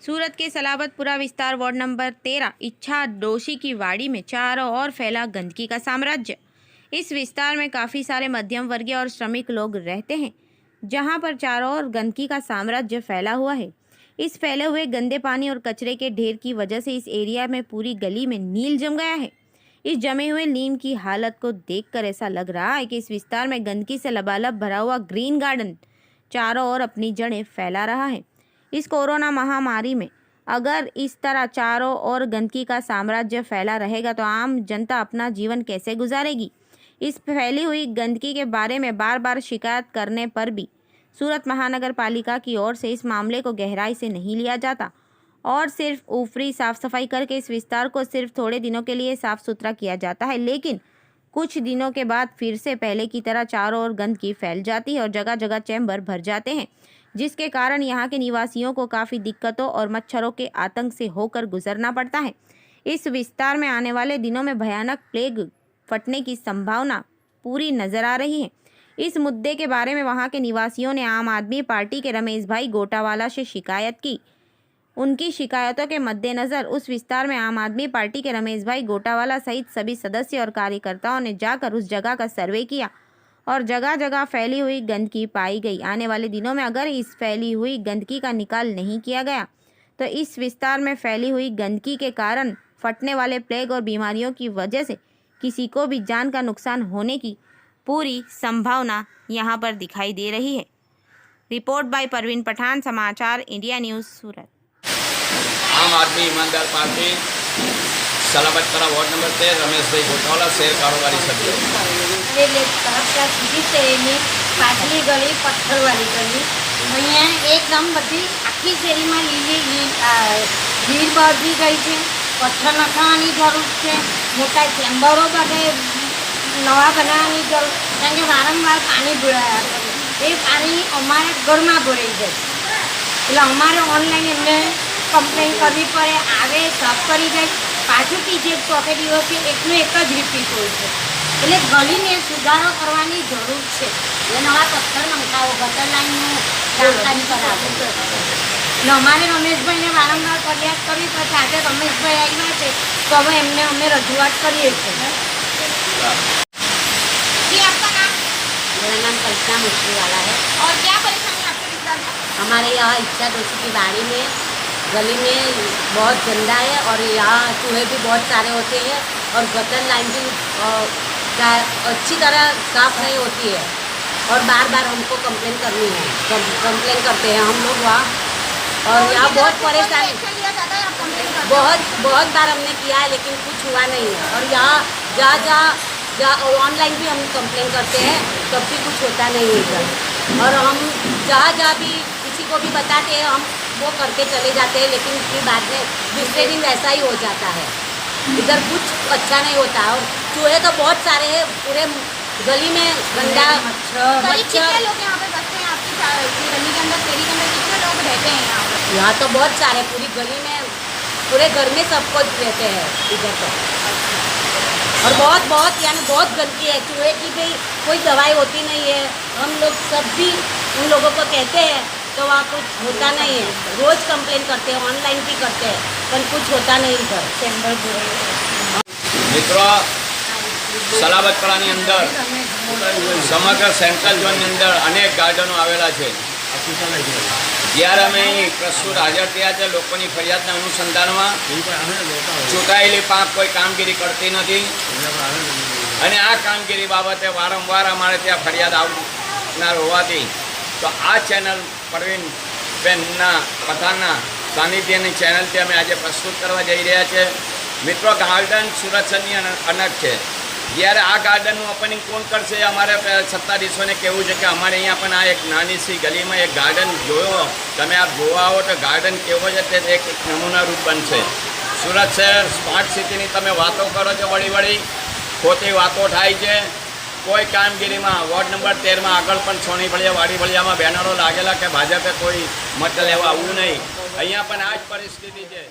सूरत के सलाबतपुरा विस्तार ward number 13 इच्छा दोषी की वाड़ी में चारों ओर फैला गंदगी का साम्राज्य। इस विस्तार में काफ़ी सारे मध्यम वर्गीय और श्रमिक लोग रहते हैं, जहां पर चारों ओर गंदगी का साम्राज्य फैला हुआ है। इस फैले हुए गंदे पानी और कचरे के ढेर की वजह से इस एरिया में पूरी गली में नील जम गया है। इस जमे हुए नीम की हालत को देखकर ऐसा लग रहा है कि इस विस्तार में गंदगी से लबालब भरा हुआ ग्रीन गार्डन चारों ओर अपनी जड़ें फैला रहा है। इस कोरोना महामारी में अगर इस तरह चारों ओर गंदगी का साम्राज्य फैला रहेगा तो आम जनता अपना जीवन कैसे गुजारेगी। इस फैली हुई गंदगी के बारे में बार बार शिकायत करने पर भी सूरत महानगर पालिका की ओर से इस मामले को गहराई से नहीं लिया जाता और सिर्फ ऊपरी साफ सफाई करके इस विस्तार को सिर्फ थोड़े दिनों के लिए साफ सुथरा किया जाता है। लेकिन कुछ दिनों के बाद फिर से पहले की तरह चारों ओर गंदगी फैल जाती है और जगह जगह चैम्बर भर जाते हैं, जिसके कारण यहाँ के निवासियों को काफ़ी दिक्कतों और मच्छरों के आतंक से होकर गुजरना पड़ता है। इस विस्तार में आने वाले दिनों में भयानक प्लेग फटने की संभावना पूरी नजर आ रही है। इस मुद्दे के बारे में वहाँ के निवासियों ने आम आदमी पार्टी के रमेश भाई गोटावाला से शिकायत की। उनकी शिकायतों के मद्देनज़र उस विस्तार में आम आदमी पार्टी के रमेश भाई गोटावाला सहित सभी सदस्य और कार्यकर्ताओं ने जाकर उस जगह का सर्वे किया और जगह जगह फैली हुई गंदगी पाई गई। आने वाले दिनों में अगर इस फैली हुई गंदगी का निकाल नहीं किया गया तो इस विस्तार में फैली हुई गंदगी के कारण फटने वाले प्लेग और बीमारियों की वजह से किसी को भी जान का नुकसान होने की पूरी संभावना यहाँ पर दिखाई दे रही है। रिपोर्ट बाय परवीन पठान, समाचार इंडिया न्यूज़, सूरत। आम आदमी ईमानदार party Salabatpura ward number 13 Ramesh भाई गोटावाला शहर कारोबारी सभ्य सीधी શેરીની પાછલી ગલી પથ્થરવાળી ગલી અહીંયા એકદમ બધી આખી શેરીમાં લીલ બળી ગઈ છે। પથ્થર નખાવાની જરૂર છે, મોટા ચેમ્બરો બધે નવા બનાવવાની જરૂર, કારણ કે વારંવાર પાણી ભરાયા કરે એ પાણી અમારા ઘરમાં ભરાઈ જાય એટલે અમારે ઓનલાઈન એમને કમ્પ્લેન કરવી પડે, આવે સાફ કરી જાય, પાછું ત્રીજે ચોથે દિવસે એકનું એક જ રિપીટ હોય છે। એટલે ગલીને સુધારો કરવાની જરૂર છે। એટલે નવા પથ્થર નંખાવો, ગટર લાઈનનું કામકાજ કરાવો એટલે અમારે રમેશભાઈને વારંવાર ફરિયાદ કરવી પડશે। આજે રમેશભાઈ આવ્યા છે તો હવે એમને અમે રજૂઆત કરીએ છીએ। मेरा नाम कल्पना मिस्त्री वाला है। और क्या परेशानी आपके विस्तार में? हमारे यहाँ इच्छा दोषी की बाड़ी में गली में बहुत गंदा है और यहाँ चूहे भी बहुत सारे होते हैं और गटर लाइन भी अच्छी तरह साफ नहीं होती है और बार बार हमको कंप्लेन करनी है, कंप्लेन करते हैं हम लोग वहाँ और यहाँ बहुत परेशानी, बहुत बार हमने किया है लेकिन कुछ हुआ नहीं है। और यहाँ जहाँ ऑनलाइन भी हम कंप्लेन करते हैं तब भी कुछ होता नहीं है इधर, और हम जहाँ भी किसी को भी बताते हैं हम वो करके चले जाते हैं, लेकिन फिर बाद में दूसरे दिन वैसा ही हो जाता है, इधर कुछ अच्छा नहीं होता। और चूहे तो बहुत सारे हैं, पूरे गली में गंदा कितने लोग यहाँ पे बसते हैं आपकी गली के अंदर, शेरी के अंदर कितने लोग रहते हैं यहाँ पर? यहाँ तो बहुत सारे, पूरी गली में पूरे घर में सबको रहते हैं इधर तो। और बहुत यानी बहुत गंदगी है, चूहे की भी कोई दवाई होती नहीं है। हम लोग सब भी उन लोगों को कहते हैं तो वहाँ कुछ होता नहीं है, रोज़ कंप्लेन करते हैं, ऑनलाइन भी करते हैं पर कुछ होता नहीं इधर। चेम्बर मित्रों सलाबतपुराની અંદર સમગ્ર સેન્ટ્રલ ઝોનની અંદર અનેક ગાર્ડનો આવેલા છે। જ્યારે અમે અહીં પ્રસ્તુત હાજર થયા છે લોકોની ફરિયાદના અનુસંધાનમાં ચૂંટાયેલી પાંખ કોઈ કામગીરી કરતી નથી અને આ કામગીરી બાબતે વારંવાર અમારે ત્યાં ફરિયાદ આવનાર હોવાથી તો આ ચેનલ પરવીન બેનના પઠાણના સાનિધ્યની ચેનલથી અમે આજે પ્રસ્તુત કરવા જઈ રહ્યા છે। મિત્રો ગાર્ડન સુરત શહેરની અનક છે, જ્યારે આ ગાર્ડનનું ઓપનિંગ કોણ કરશે અમારે સત્તાધીશોને કહેવું છે કે અમારે અહીંયા પણ આ એક નાની સી ગલીમાં એક ગાર્ડન જોયો, તમે આપ જોવા આવો તો ગાર્ડન કેવો છે તે એક નમૂના રૂપ બનશે। સુરત શહેર સ્માર્ટ સિટીની તમે વાતો કરો છો, વળી ખોટી વાતો થાય છે। કોઈ કામગીરીમાં વોર્ડ નંબર 13માં આગળ પણ સોની ફળિયા વાડી ફળિયામાં બેનરો લાગેલા કે ભાજપે કોઈ મત લેવા આવવું નહીં, અહીંયા પણ આ જ પરિસ્થિતિ છે।